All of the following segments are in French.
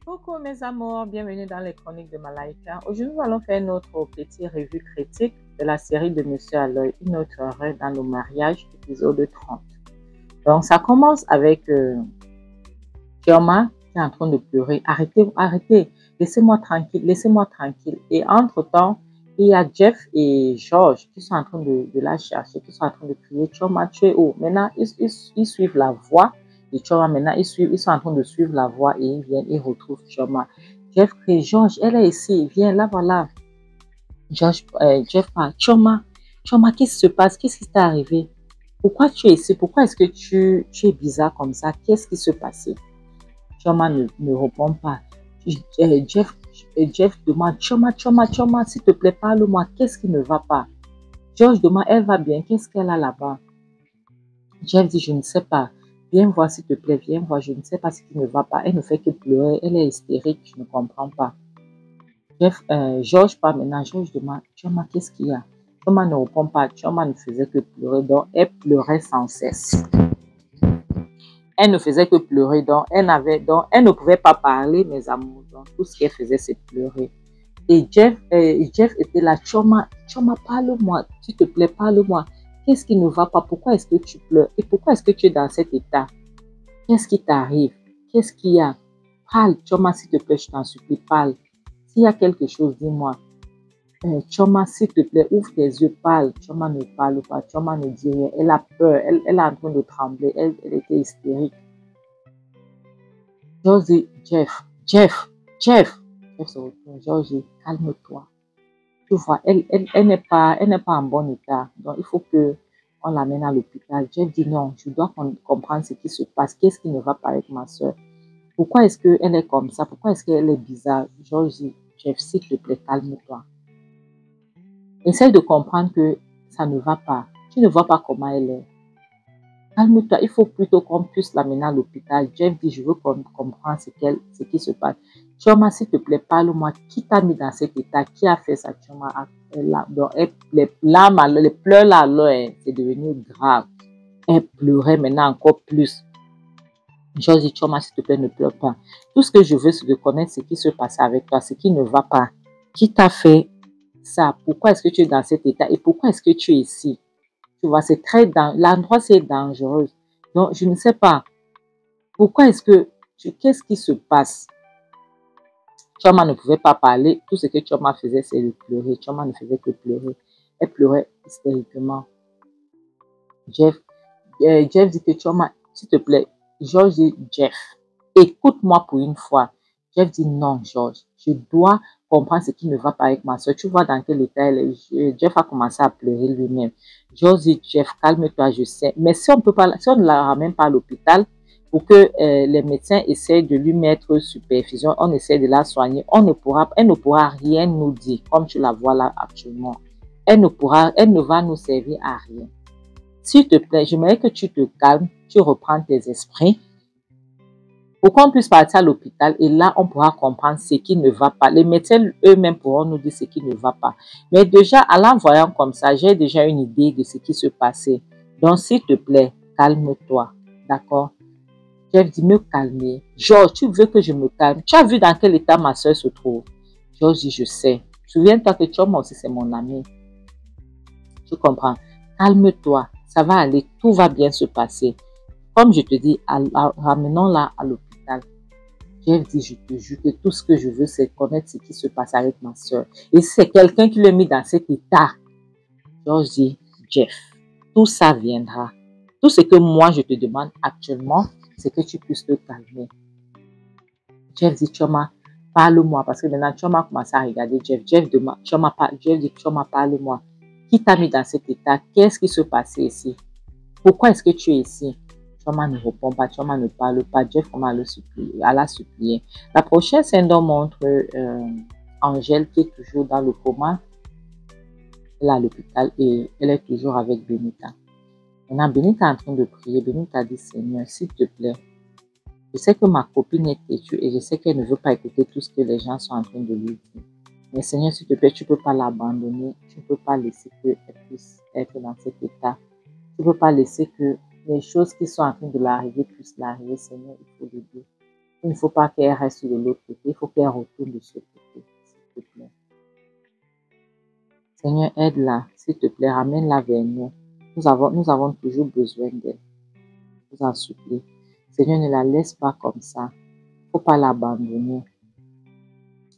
Coucou mes amours, bienvenue dans les chroniques de Malaika. Aujourd'hui, nous allons faire notre petit revue critique de la série de Monsieur Aloy, une autre heure dans le mariage, épisode 30. Donc, ça commence avec Chioma qui est en train de pleurer. Arrêtez, arrêtez, laissez-moi tranquille, laissez-moi tranquille. Et entre-temps, il y a Jeff et George qui sont en train de la chercher, qui sont en train de crier Chioma, tu es où? Maintenant, ils suivent la voix. Et Chioma, maintenant, ils sont en train de suivre la voie et ils viennent, ils retrouvent Chioma. Jeff crie, George, elle est ici, viens, là, voilà. Jeff parle, Chioma, qu'est-ce qui se passe? Qu'est-ce qui t'est arrivé? Pourquoi tu es ici? Pourquoi est-ce que tu es bizarre comme ça? Qu'est-ce qui se passe? Chioma ne répond pas. Jeff demande, Chioma, s'il te plaît, parle-moi, qu'est-ce qui ne va pas? George demande, elle va bien, qu'est-ce qu'elle a là-bas? Jeff dit, je ne sais pas. Viens voir s'il te plaît, viens voir, je ne sais pas ce qui ne va pas. Elle ne fait que pleurer, elle est hystérique, je ne comprends pas. George parle maintenant, George demande, Chioma, qu'est-ce qu'il y a? Chioma ne répond pas, Chioma ne faisait que pleurer, donc elle pleurait sans cesse. Elle ne faisait que pleurer, donc elle ne pouvait pas parler, mes amours, donc tout ce qu'elle faisait, c'est pleurer. Et Jeff était là, Chioma, parle-moi, s'il te plaît, parle-moi. Qu'est-ce qui ne va pas? Pourquoi est-ce que tu pleures? Et pourquoi est-ce que tu es dans cet état? Qu'est-ce qui t'arrive? Qu'est-ce qu'il y a? Parle, Chioma, s'il te plaît, je t'en supplie, parle. S'il y a quelque chose, dis-moi. Chioma, s'il te plaît, ouvre tes yeux, parle. Chioma ne parle pas, Chioma ne dit rien. Elle a peur, elle est en train de trembler, elle était hystérique. George dit, Jeff se retourne, George dit, calme-toi. Tu vois, elle n'est pas en bon état. Donc, il faut qu'on l'amène à l'hôpital. Jeff dit non, je dois comprendre ce qui se passe. Qu'est-ce qui ne va pas avec ma soeur? Pourquoi est-ce qu'elle est comme ça? Pourquoi est-ce qu'elle est bizarre? George dit, Jeff, s'il te plaît, calme-toi. Essaye de comprendre que ça ne va pas. Tu ne vois pas comment elle est. Calme-toi, il faut plutôt qu'on puisse l'amener à l'hôpital. Jeff dit, je veux qu'on comprenne ce qui se passe. Chioma, s'il te plaît, parle-moi. Qui t'a mis dans cet état? Qui a fait ça, Chioma? Les pleurs là, c'est devenu grave. Elle pleurait maintenant encore plus. George dit, Chioma, s'il te plaît, ne pleure pas. Tout ce que je veux, c'est de connaître ce qui se passe avec toi, ce qui ne va pas. Qui t'a fait ça? Pourquoi est-ce que tu es dans cet état? Et pourquoi est-ce que tu es ici? Tu vois, c'est l'endroit, c'est dangereux. Donc, je ne sais pas. Pourquoi est-ce que, qu'est-ce qui se passe? Chioma ne pouvait pas parler. Tout ce que Chioma faisait, c'est de pleurer. Chioma ne faisait que pleurer. Elle pleurait hystériquement. Jeff dit que Chioma, s'il te plaît, George dit, Jeff, écoute-moi pour une fois. Jeff dit, non, George, je dois comprendre ce qui ne va pas avec ma soeur. Tu vois dans quel état elle est. Jeff a commencé à pleurer lui-même. George dit, Jeff, calme-toi, je sais. Mais si on ne la ramène pas à l'hôpital, pour que les médecins essaient de lui mettre supervision, on essaie de la soigner, elle ne pourra rien nous dire, comme tu la vois là actuellement. Elle ne va nous servir à rien. S'il te plaît, j'aimerais que tu te calmes, tu reprends tes esprits pour qu'on puisse partir à l'hôpital et là, on pourra comprendre ce qui ne va pas. Les médecins eux-mêmes pourront nous dire ce qui ne va pas. Mais déjà, en la voyant comme ça, j'ai déjà une idée de ce qui se passait. Donc, s'il te plaît, calme-toi. D'accord? Jeff dit, me calmer. George, tu veux que je me calme? Tu as vu dans quel état ma soeur se trouve? George dit, je sais. Souviens-toi que Chioma aussi, c'est mon ami. Tu comprends? Calme-toi. Ça va aller. Tout va bien se passer. Comme je te dis, ramenons-la à l'hôpital. Jeff dit, je te jure que tout ce que je veux, c'est connaître ce qui se passe avec ma soeur. Et c'est quelqu'un qui l'a mis dans cet état. George dit, Jeff, tout ça viendra. Tout ce que moi, je te demande actuellement, c'est que tu puisses te calmer. Jeff dit, Chioma, parle-moi. Parce que maintenant, Chioma commence à regarder Jeff. Jeff dit, Chioma, parle-moi. Qui t'a mis dans cet état? Qu'est-ce qui se passait ici? Pourquoi est-ce que tu es ici? Chioma ne répond pas, Chioma ne parle pas. Jeff commence à la supplier. La prochaine scène montre Angèle qui est toujours dans le coma. Elle est à l'hôpital et elle est toujours avec Benita. Maintenant, Benita est en train de prier. Benita dit, Seigneur, s'il te plaît, je sais que ma copine est têtue et je sais qu'elle ne veut pas écouter tout ce que les gens sont en train de lui dire. Mais Seigneur, s'il te plaît, tu ne peux pas l'abandonner. Tu ne peux pas laisser qu'elle puisse être dans cet état. Tu ne peux pas laisser que les choses qui sont en train de l'arriver puissent l'arriver. Seigneur, il faut l'aider. Il ne faut pas qu'elle reste de l'autre côté, il faut qu'elle retourne de ce côté, s'il te plaît. Seigneur, aide-la, s'il te plaît, ramène-la vers nous. Nous avons toujours besoin d'elle. Je vous en supplie. Seigneur, ne la laisse pas comme ça. Il ne faut pas l'abandonner.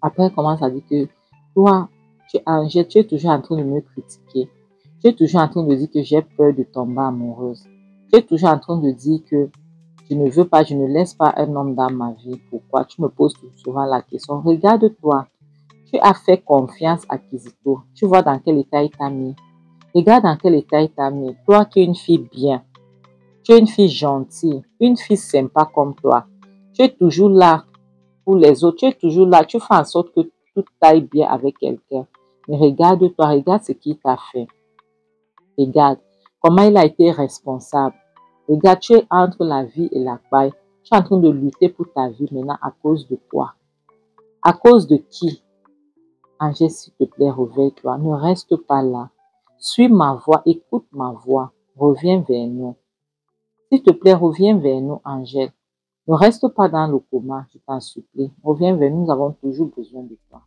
Après, elle commence à dire que toi, tu es toujours en train de me critiquer. Tu es toujours en train de dire que j'ai peur de tomber amoureuse. Tu es toujours en train de dire que je ne veux pas, je ne laisse pas un homme dans ma vie. Pourquoi? Tu me poses souvent la question. Regarde-toi. Tu as fait confiance à Kizito. Tu vois dans quel état il t'a mis. Regarde dans quel état il t'a mis. Toi qui es une fille bien. Tu es une fille gentille. Une fille sympa comme toi. Tu es toujours là pour les autres. Tu es toujours là. Tu fais en sorte que tout aille bien avec quelqu'un. Mais regarde-toi. Regarde ce qu'il t'a fait. Regarde comment il a été responsable. Regarde, tu es entre la vie et la paille. Tu es en train de lutter pour ta vie maintenant à cause de quoi? À cause de qui? Angèle, s'il te plaît, réveille-toi. Ne reste pas là. Suis ma voix, écoute ma voix. Reviens vers nous. S'il te plaît, reviens vers nous, Angèle. Ne reste pas dans le coma, je t'en supplie. Reviens vers nous, nous avons toujours besoin de toi.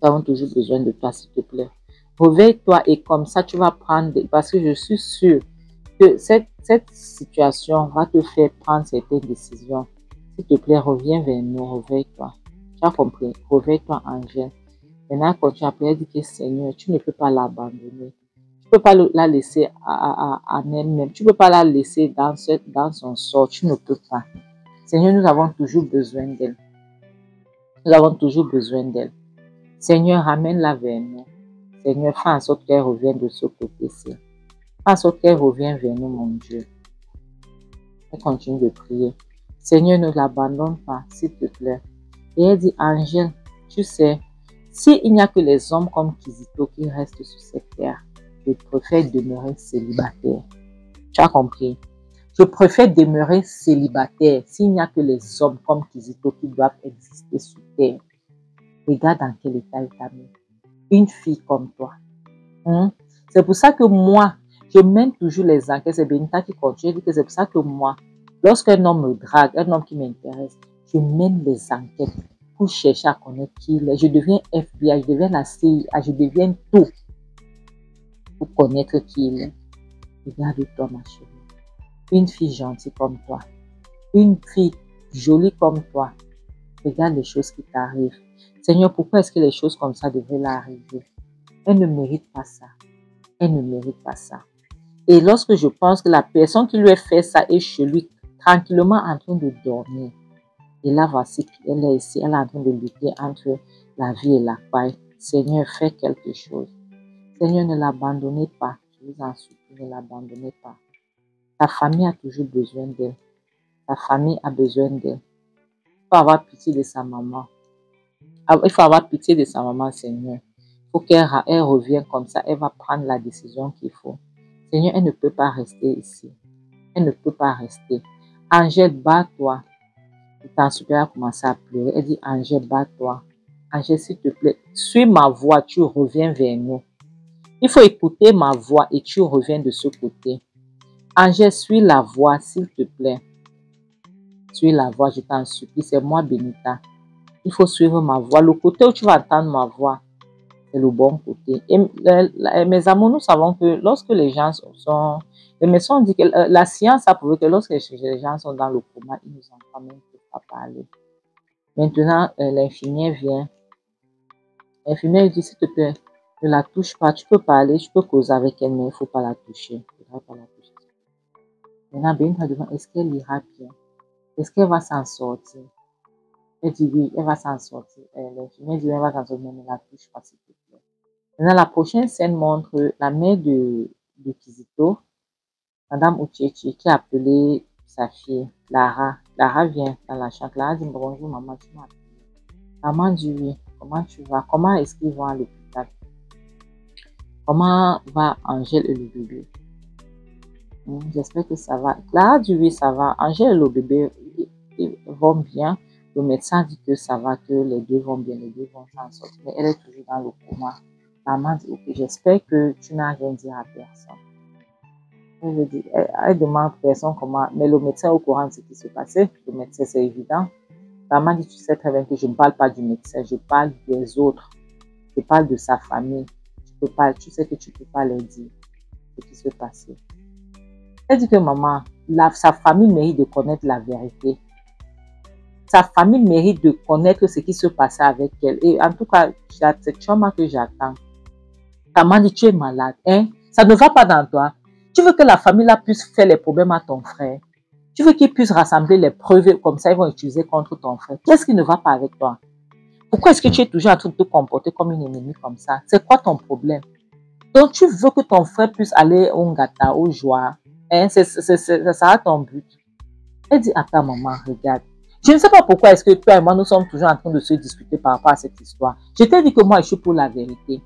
Nous avons toujours besoin de toi, s'il te plaît. Réveille-toi et comme ça, tu vas prendre... Parce que je suis sûre que cette situation va te faire prendre certaines décisions. S'il te plaît, reviens vers nous, réveille-toi. Tu as compris? Réveille-toi, Angèle. Maintenant, quand tu as prié, dis que Seigneur, tu ne peux pas l'abandonner. Tu ne peux pas la laisser à elle-même. Tu ne peux pas la laisser dans son sort. Tu ne peux pas. Seigneur, nous avons toujours besoin d'elle. Nous avons toujours besoin d'elle. Seigneur, ramène-la vers nous. Seigneur, fais en sorte qu'elle revienne de ce côté-ci. Fais en sorte qu'elle revienne vers nous, mon Dieu. Elle continue de prier. Seigneur, ne l'abandonne pas, s'il te plaît. Et elle dit, Angèle, tu sais, s'il n'y a que les hommes comme Kizito qui restent sur cette terre, je préfère demeurer célibataire. Tu as compris? Je préfère demeurer célibataire s'il n'y a que les hommes comme Kizito qui doivent exister sur terre. Regarde dans quel état il t'a mis. Une fille comme toi. C'est pour ça que moi, je mène toujours les enquêtes. C'est Benita qui continue. Je dis que c'est pour ça que moi, lorsqu'un homme me drague, un homme qui m'intéresse, je mène les enquêtes pour chercher à connaître qui il est. Je deviens FBI, je deviens la CIA, je deviens tout pour connaître qui il est. Regarde-toi, ma chérie. Une fille gentille comme toi. Une fille jolie comme toi. Regarde les choses qui t'arrivent. Seigneur, pourquoi est-ce que les choses comme ça devraient l'arriver? Elle ne mérite pas ça. Elle ne mérite pas ça. Et lorsque je pense que la personne qui lui a fait ça est chez lui, tranquillement en train de dormir. Et là, voici qu'elle est ici, elle est en train de lutter entre la vie et la paille. Seigneur, fais quelque chose. Seigneur, ne l'abandonnez pas. Je vous en supplie, ne l'abandonnez pas. Ta famille a toujours besoin d'elle. Ta famille a besoin d'elle. Il faut avoir pitié de sa maman. Il faut avoir pitié de sa maman, Seigneur. Il faut qu'elle revienne comme ça. Elle va prendre la décision qu'il faut. Seigneur, elle ne peut pas rester ici. Elle ne peut pas rester. Angèle, bats-toi. Il t'en supplie, elle a commencé à pleurer. Elle dit, Angèle, bats-toi. Angèle, s'il te plaît, suis ma voix, tu reviens vers nous. Il faut écouter ma voix et tu reviens de ce côté. Angèle, suis la voix, s'il te plaît. Suis la voix, je t'en supplie. C'est moi, Benita. Il faut suivre ma voix. Le côté où tu vas entendre ma voix, c'est le bon côté. Et mes amours, nous savons que lorsque les gens sont... Les médecins disent que la science a prouvé que lorsque les gens sont dans le coma, ils nous entendent même pas parler. Maintenant, l'infirmière vient. L'infirmière dit, s'il te plaît, ne la touche pas. Tu peux parler, tu peux causer avec elle, mais il ne faut pas la toucher. Il ne faudra pas la toucher. Maintenant, Benita demande, est-ce qu'elle ira bien? Est-ce qu'elle va s'en sortir? Elle dit oui, elle va s'en sortir. L'infirmière dit, elle va s'en sortir, mais ne la touche pas, s'il te plaît. Maintenant, la prochaine scène montre la mère de Kizito, Madame Uchechi, qui a appelé sa fille, Clara. Clara vient dans la chambre. Clara dit, bonjour maman, tu m'as appelé. Maman dit oui, comment tu vas? Comment est-ce qu'ils vont à l'hôpital? Comment va Angèle et le bébé? J'espère que ça va. Clara dit oui, ça va. Angèle et le bébé ils vont bien. Le médecin dit que ça va, que les deux vont bien, les deux vont s'en sortir. Mais elle est toujours dans le coma. Maman dit, ok, j'espère que tu n'as rien dit à personne. Je dis, elle demande personne comment, mais le médecin est au courant de ce qui se passait. Le médecin, c'est évident. Elle m'a dit, tu sais très bien que je ne parle pas du médecin, je parle des autres. Je parle de sa famille. Tu sais que tu ne peux pas leur dire ce qui se passait. Elle dit que maman, sa famille mérite de connaître la vérité. Sa famille mérite de connaître ce qui se passait avec elle. Et en tout cas, c'est Chioma que j'attends. Ta maman dit, tu es malade. Hein? Ça ne va pas dans toi. Tu veux que la famille là puisse faire les problèmes à ton frère. Tu veux qu'ils puissent rassembler les preuves comme ça, ils vont utiliser contre ton frère. Qu'est-ce qui ne va pas avec toi? Pourquoi est-ce que tu es toujours en train de te comporter comme une ennemie comme ça? C'est quoi ton problème? Donc, tu veux que ton frère puisse aller au Ngata, au Joie. Hein? Ça sera ton but. Elle dit, attends maman, regarde. Je ne sais pas pourquoi est-ce que toi et moi, nous sommes toujours en train de se discuter par rapport à cette histoire. Je t'ai dit que moi, je suis pour la vérité.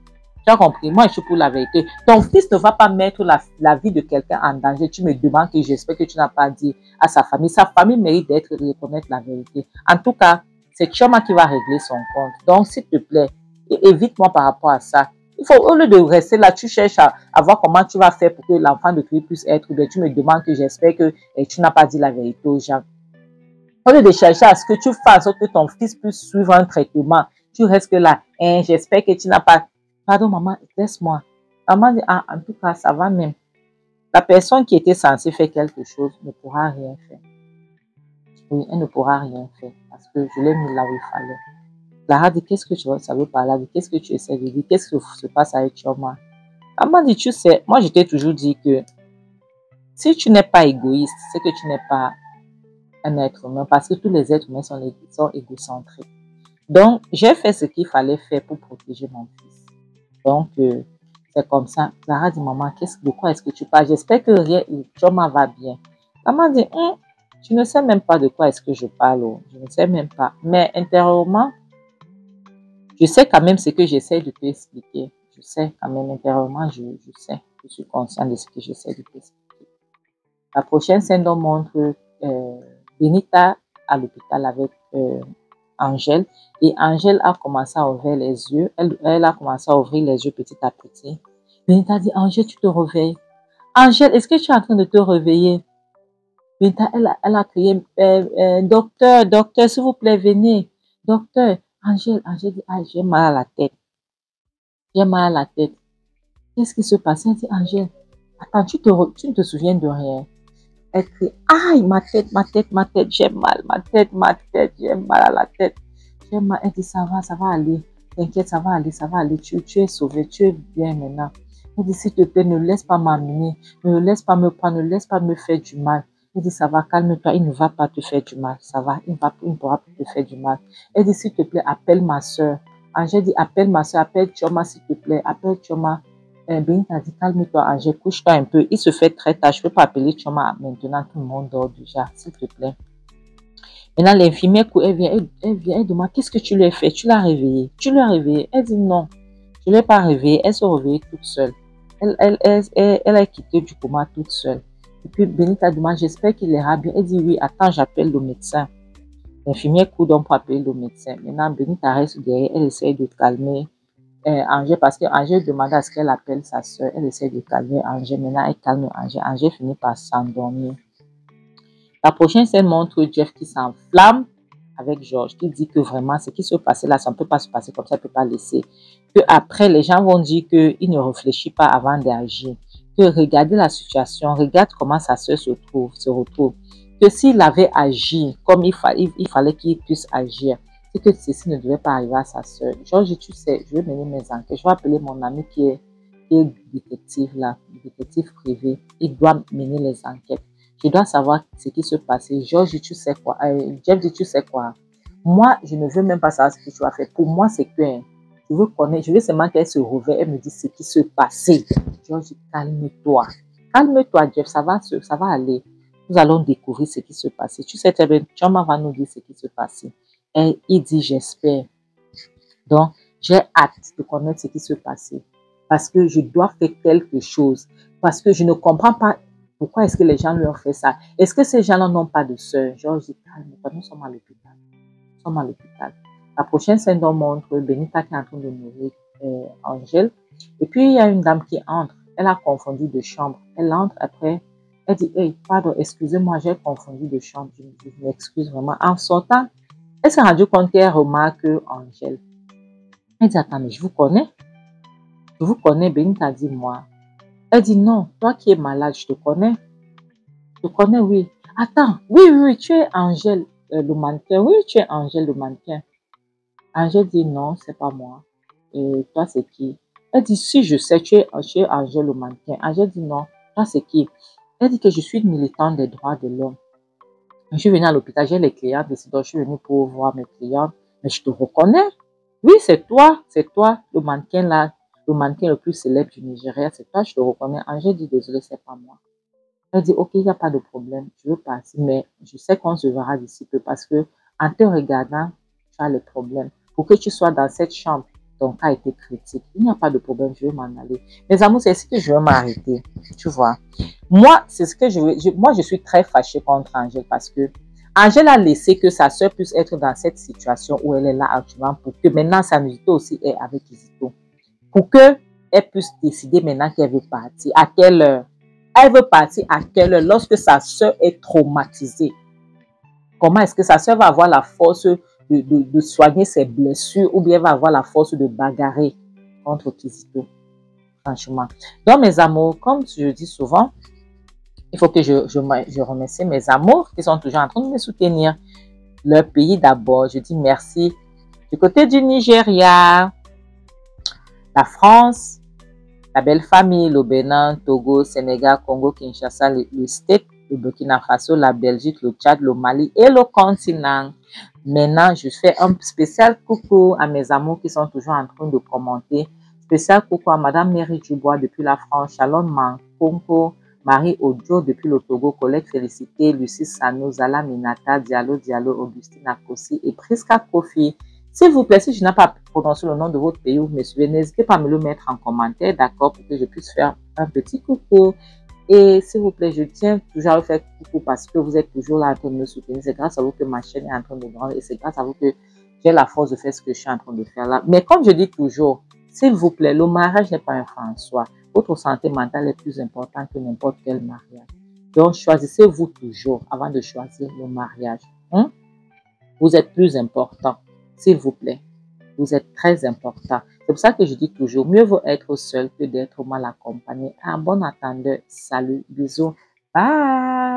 Tu as compris? Moi, je suis pour la vérité. Ton fils ne va pas mettre la vie de quelqu'un en danger. Tu me demandes que j'espère que tu n'as pas dit à sa famille. Sa famille mérite de reconnaître la vérité. En tout cas, c'est Chioma qui va régler son compte. Donc, s'il te plaît, évite-moi par rapport à ça. Il faut, au lieu de rester là, tu cherches à voir comment tu vas faire pour que l'enfant de Christ puisse être bien. Tu me demandes que j'espère que tu n'as pas dit la vérité aux gens. Au lieu de chercher à ce que tu fasses, que ton fils puisse suivre un traitement, tu restes là. Hein, j'espère que tu n'as pas... Pardon, maman, laisse-moi. Maman dit, ah, en tout cas, ça va même. La personne qui était censée faire quelque chose ne pourra rien faire. Oui, elle ne pourra rien faire parce que je l'ai mis là où il fallait. Clara dit, qu'est-ce que tu veux savoir par là? Qu'est-ce que tu essaies de dire? Qu'est-ce qui se passe avec Chioma? Maman dit, tu sais, moi je t'ai toujours dit que si tu n'es pas égoïste, c'est que tu n'es pas un être humain parce que tous les êtres humains sont égocentriques. Donc, j'ai fait ce qu'il fallait faire pour protéger mon fils. Donc, c'est comme ça. Clara dit, maman, de quoi est-ce que tu parles? J'espère que Chioma va bien. Maman dit, tu ne sais même pas de quoi est-ce que je parle. Je ne sais même pas. Mais intérieurement, je sais quand même ce que j'essaie de t'expliquer. Je sais quand même intérieurement, je sais. Je suis consciente de ce que j'essaie de t'expliquer. La prochaine scène montre Benita à l'hôpital avec Angèle. Et Angèle a commencé à ouvrir les yeux. Elle a commencé à ouvrir les yeux petit à petit. Benita dit, Angèle, tu te réveilles. Angèle, est-ce que tu es en train de te réveiller? Benita, elle a crié, docteur, s'il vous plaît, venez. Docteur, Angèle dit, ah, j'ai mal à la tête. J'ai mal à la tête. Qu'est-ce qui se passe? Elle dit, Angèle, attends, tu ne te souviens de rien. Elle crie, aïe, ma tête, j'ai mal, j'ai mal à la tête. J'ai mal. Elle dit, ça va aller. T'inquiète, ça va aller. Tu es sauvé, tu es bien maintenant. Elle dit, s'il te plaît, ne laisse pas m'amener, ne laisse pas me prendre, ne laisse pas me faire du mal. Elle dit, ça va, calme-toi, il ne va pas te faire du mal. Ça va, il ne pourra pas te faire du mal. Elle dit, s'il te plaît, appelle ma soeur. Angèle dit, appelle ma soeur, appelle Chioma, s'il te plaît, appelle Chioma. Benita dit, calme-toi, Angèle, couche-toi un peu. Il se fait très tard. Je ne peux pas appeler Chioma maintenant. Tout le monde dort déjà, s'il te plaît. Maintenant, l'infirmière, elle vient, elle demande, qu'est-ce que tu lui as fait? Tu l'as réveillée. Tu l'as réveillée. Elle dit, non, je ne l'ai pas réveillée. Elle se réveille toute seule. Elle a quitté du coma toute seule. Et puis, Benita demande, j'espère qu'il ira bien. Elle dit, oui, attends, j'appelle le médecin. L'infirmière court donc pour appeler le médecin. Maintenant, Benita reste derrière. Elle essaie de calmer Angèle, parce que Angèle demandait à ce qu'elle appelle sa soeur. Elle essaie de calmer Angèle. Maintenant, elle calme Angèle. Angèle finit par s'endormir. La prochaine scène montre Jeff qui s'enflamme avec Georges, qui dit que vraiment, ce qui se passait là, ça ne peut pas se passer comme ça, il ne peut pas laisser. Que après, les gens vont dire qu'il ne réfléchit pas avant d'agir. Que regardez la situation, regarde comment sa soeur se retrouve. Que s'il avait agi comme il fallait qu'il puisse agir, c'est que ceci ne devait pas arriver à sa soeur. Georges, tu sais, je vais mener mes enquêtes. Je vais appeler mon ami qui est détective là, détective privé. Il doit mener les enquêtes. Je dois savoir ce qui se passait. Georges, tu sais quoi? Jeff dit, tu sais quoi? Moi, je ne veux même pas savoir ce que tu vas faire. Pour moi, c'est que je veux connaître, je veux seulement qu'elle se réveille, elle me dit ce qui se passait. Georges dit, calme-toi. Calme-toi, Jeff, ça va aller. Nous allons découvrir ce qui se passait. Tu sais très bien, Chioma va nous dire ce qui se passait. Et il dit, j'espère. Donc, j'ai hâte de connaître ce qui se passait. Parce que je dois faire quelque chose. Parce que je ne comprends pas pourquoi est-ce que les gens lui ont fait ça. Est-ce que ces gens-là n'ont pas de sœur? Georges dit, calme-toi, nous sommes à l'hôpital. Nous sommes à l'hôpital. La prochaine scène montre Benita qui est en train de nourrir Angèle. Et puis, il y a une dame qui entre. Elle a confondu de chambre. Elle entre après. Elle dit, hey, pardon, excusez-moi, j'ai confondu de chambre. Je m'excuse vraiment. En sortant, elle s'est rendue compte qu'elle remarque Angèle. Elle dit, attends, mais je vous connais. Je vous connais, Béni t'a dit moi. Elle dit, non, toi qui es malade, je te connais. Je te connais, oui. Attends, oui, tu es Angèle, le mannequin. Oui, tu es Angèle, le mannequin. Angèle dit, non, c'est pas moi. Et toi, c'est qui? Elle dit, si je sais, tu es Angèle, le mannequin. Angèle dit, non, toi, c'est qui? Elle dit que je suis militante des droits de l'homme. Je suis venue à l'hôpital, j'ai les clients, donc je suis venue pour voir mes clients. Mais je te reconnais. Oui, c'est toi, le mannequin là, le mannequin le plus célèbre du Nigeria, c'est toi, je te reconnais. Angèle dit, désolé, c'est pas moi. Elle dit, ok, il n'y a pas de problème, je veux partir, mais je sais qu'on se verra d'ici peu parce que en te regardant, tu as les problèmes. Pour que tu sois dans cette chambre, ton cas a été critique. Il n'y a pas de problème, je vais m'en aller. Mes amours, c'est ce que je veux m'arrêter, tu vois. Moi, c'est ce que je veux. Moi, je suis très fâchée contre Angèle parce que Angèle a laissé que sa soeur puisse être dans cette situation où elle est là actuellement pour que maintenant sa musique aussi est avec Kizito. Pour qu'elle puisse décider maintenant qu'elle veut partir. À quelle heure? Elle veut partir à quelle heure? Lorsque sa soeur est traumatisée. Comment est-ce que sa soeur va avoir la force de soigner ses blessures ou bien va avoir la force de bagarrer contre Kizito? Franchement. Donc, mes amours, comme je dis souvent, il faut que je remercie mes amours qui sont toujours en train de me soutenir. Leur pays d'abord, je dis merci. Du côté du Nigeria, la France, la belle famille, le Bénin, Togo, Sénégal, Congo, Kinshasa, le Steak, le Burkina Faso, la Belgique, le Tchad, le Mali et le continent. Maintenant, je fais un spécial coucou à mes amours qui sont toujours en train de commenter. Spécial coucou à Madame Mary Dubois depuis la France, Shalom Mankonko, Marie Ojo depuis le Togo, Colette Félicité, Lucie Sano, Zala Minata, Diallo, Augustine Akosi et Priska Kofi. S'il vous plaît, si je n'ai pas prononcé le nom de votre pays où vous me suivez, n'hésitez pas à me le mettre en commentaire, d'accord, pour que je puisse faire un petit coucou. Et s'il vous plaît, je tiens toujours à vous faire coucou parce que vous êtes toujours là en train de me soutenir. C'est grâce à vous que ma chaîne est en train de grandir et c'est grâce à vous que j'ai la force de faire ce que je suis en train de faire là. Mais comme je dis toujours, s'il vous plaît, le mariage n'est pas un frein en soi. Votre santé mentale est plus importante que n'importe quel mariage. Donc, choisissez-vous toujours avant de choisir le mariage. Vous êtes plus important. S'il vous plaît, vous êtes très important. C'est pour ça que je dis toujours, mieux vaut être seul que d'être mal accompagné. En bon attendeur, salut, bisous, bye.